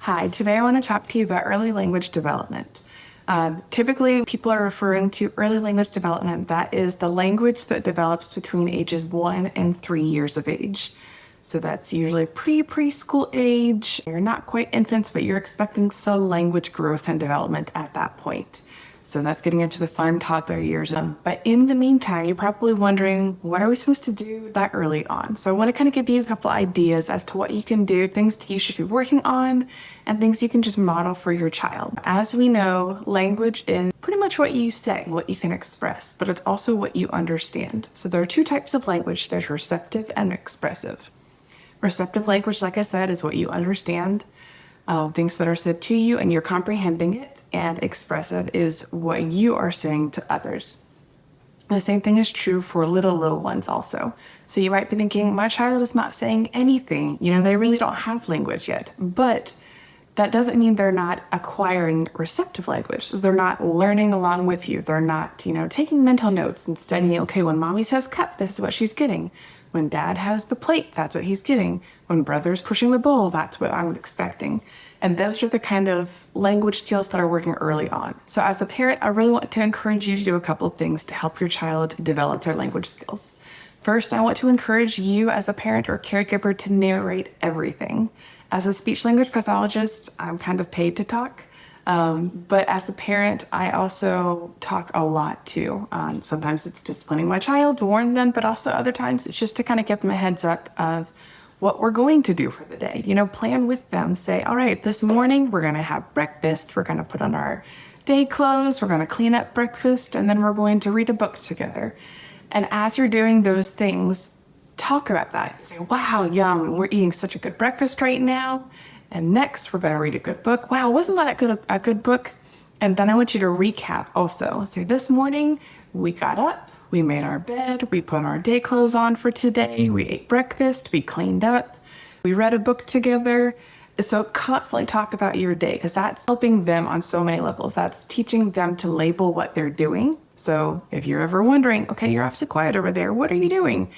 Hi, today I want to talk to you about early language development. Typically, people are referring to early language development. That is the language that develops between ages 1 and 3 years of age. So that's usually preschool age. You're not quite infants, but you're expecting some language growth and development at that point. So that's getting into the fun toddler years. But in the meantime, you're probably wondering, what are we supposed to do that early on? So I want to kind of give you a couple ideas as to what you can do, things that you should be working on, and things you can just model for your child. As we know, language is pretty much what you say, what you can express, but it's also what you understand. So there are two types of language. There's receptive and expressive. Receptive language, like I said, is what you understand, things that are said to you and you're comprehending it. And expressive is what you are saying to others. The same thing is true for little ones also. So you might be thinking, my child is not saying anything. They really don't have language yet. But that doesn't mean they're not acquiring receptive language. So they're not learning along with you. They're not, taking mental notes and studying, okay, when mommy says cup, this is what she's getting. When dad has the plate, that's what he's getting. When brother's pushing the bowl, that's what I'm expecting. And those are the kind of language skills that are working early on. So as a parent, I really want to encourage you to do a couple of things to help your child develop their language skills. First, I want to encourage you as a parent or caregiver to narrate everything. As a speech language pathologist, I'm kind of paid to talk. But as a parent, I also talk a lot too. Sometimes it's disciplining my child to warn them, but also other times it's just to kind of give them a heads up of what we're going to do for the day. Plan with them. Say, all right, this morning we're going to have breakfast. We're going to put on our day clothes. We're going to clean up breakfast, and then we're going to read a book together. And as you're doing those things, talk about that. Say, wow, yum, we're eating such a good breakfast right now. And next, we're going to read a good book. Wow, wasn't that a good book? And then I want you to recap also. Say, this morning, we got up, we made our bed, we put our day clothes on for today, we ate breakfast, we cleaned up, we read a book together. So constantly talk about your day, because that's helping them on so many levels. That's teaching them to label what they're doing. So if you're ever wondering, okay, you're awfully quiet over there, what are you doing?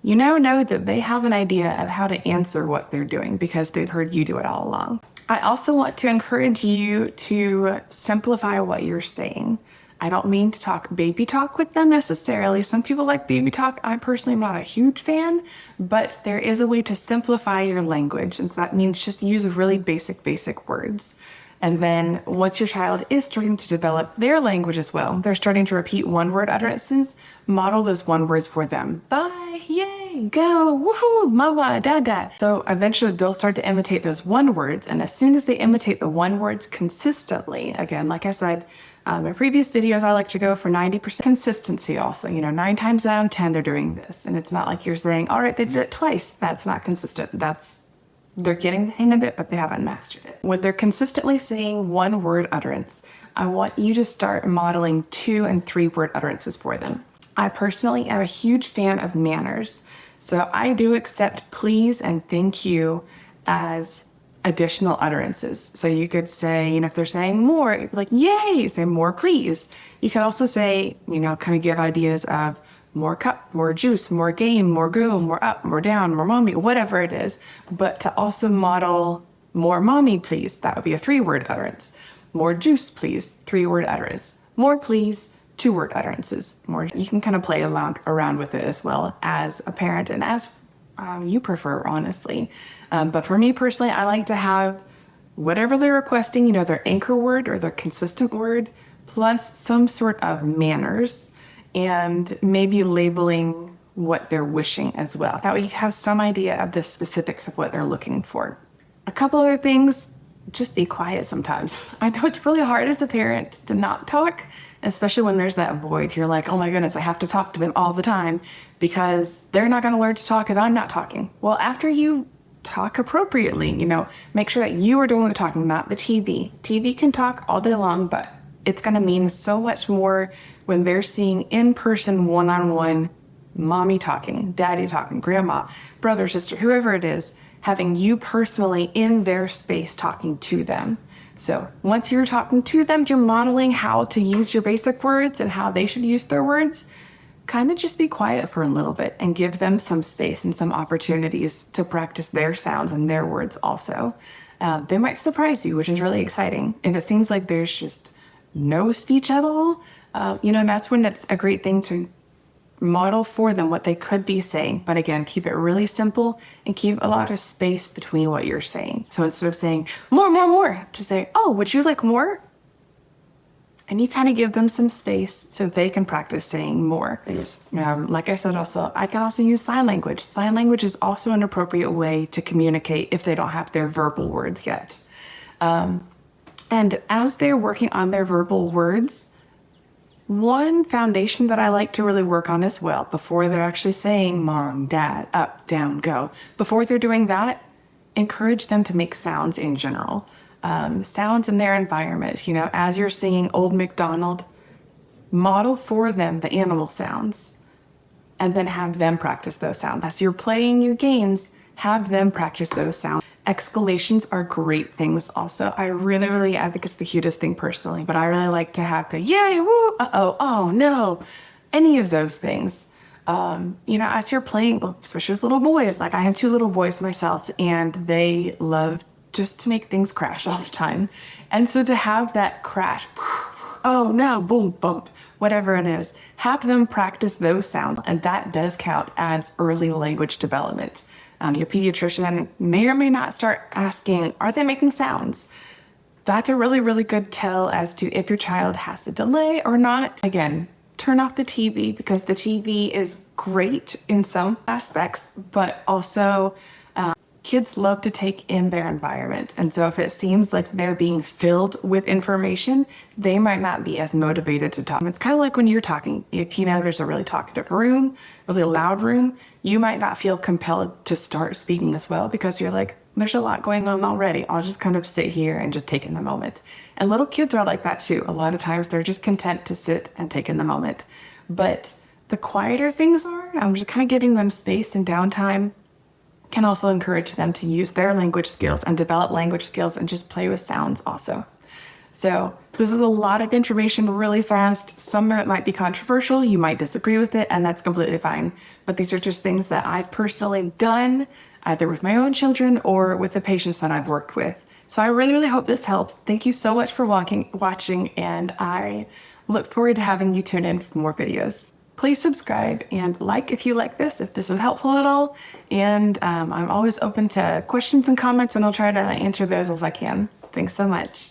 You now know that they have an idea of how to answer what they're doing because they've heard you do it all along. I also want to encourage you to simplify what you're saying. I don't mean to talk baby talk with them necessarily. Some people like baby talk. I personally am not a huge fan, but there is a way to simplify your language. And so that means just use really basic words. And then once your child is starting to develop their language as well, they're starting to repeat one-word utterances, model those one words for them. Bye, yay, go, woohoo, mama, dada. So eventually they'll start to imitate those one words. And as soon as they imitate the one words consistently, again, like I said, in previous videos, I like to go for 90% consistency also. 9 times out of 10, they're doing this. And it's not like you're saying, all right, they did it twice. That's not consistent. They're getting the hang of it, but they haven't mastered it. When they're consistently saying one-word utterance, I want you to start modeling 2- and 3-word utterances for them. I personally am a huge fan of manners. So I do accept please and thank you as additional utterances. So you could say, if they're saying more, like, yay, say more please. You could also say, kind of give ideas of more cup, more juice, more game, more go, more up, more down, more mommy, whatever it is. But to also model more mommy, please, that would be a 3-word utterance. More juice, please, 3-word utterance. More please, 2-word utterances. You can kind of play around with it as well as a parent and as you prefer, honestly. But for me personally, I like to have whatever they're requesting, their anchor word or their consistent word, plus some sort of manners, and maybe labeling what they're wishing as well. That way you have some idea of the specifics of what they're looking for. A couple other things, just be quiet sometimes. I know it's really hard as a parent to not talk, especially when there's that void. You're like, oh my goodness, I have to talk to them all the time because they're not going to learn to talk if I'm not talking. Well, after you talk appropriately, make sure that you are doing the talking, not the TV. TV can talk all day long, but it's going to mean so much more when they're seeing in-person, one-on-one mommy talking, daddy talking, grandma, brother, sister, whoever it is, having you personally in their space talking to them. So once you're talking to them, you're modeling how to use your basic words and how they should use their words. Kind of just be quiet for a little bit and give them some space and some opportunities to practice their sounds and their words also. they might surprise you, which is really exciting. If it seems like there's just no speech at all, that's when it's a great thing to model for them what they could be saying. But again, keep it really simple and keep a lot of space between what you're saying. So instead of saying more, just say, oh, would you like more? And you kind of give them some space so they can practice saying more. Yes. Like I said, I can also use sign language. Sign language is also an appropriate way to communicate if they don't have their verbal words yet. And as they're working on their verbal words, one foundation that I like to really work on as well, before they're actually saying mom, dad, up, down, go, before they're doing that, encourage them to make sounds in general. Sounds in their environment. As you're singing Old MacDonald, model for them the animal sounds and then have them practice those sounds. As you're playing your games, have them practice those sounds. Exclamations are great things also. I really, I think it's the cutest thing personally, but I really like to have the yay, woo, uh-oh, oh no, any of those things. As you're playing, especially with little boys, like I have 2 little boys myself, and they love just to make things crash all the time. And so to have that crash, oh no, boom, bump, whatever it is, have them practice those sounds. And that does count as early language development. Your pediatrician may or may not start asking, are they making sounds? That's a really good tell as to if your child has a delay or not. Again, turn off the TV, because the TV is great in some aspects, but also kids love to take in their environment. And so if it seems like they're being filled with information, they might not be as motivated to talk. It's kind of like when you're talking. If there's a really talkative room, really loud room, you might not feel compelled to start speaking as well, because you're like, there's a lot going on already. I'll just kind of sit here and just take in the moment. And little kids are like that too. A lot of times they're just content to sit and take in the moment. But the quieter things are, I'm just kind of giving them space and downtime, can also encourage them to use their language skills and develop language skills and just play with sounds also. So this is a lot of information really fast. Some of it might be controversial. You might disagree with it, and that's completely fine. But these are just things that I've personally done, either with my own children or with the patients that I've worked with. So I really hope this helps. Thank you so much for watching, and I look forward to having you tune in for more videos. Please subscribe and like if you like this, if this was helpful at all. And I'm always open to questions and comments, and I'll try to answer those as I can. Thanks so much.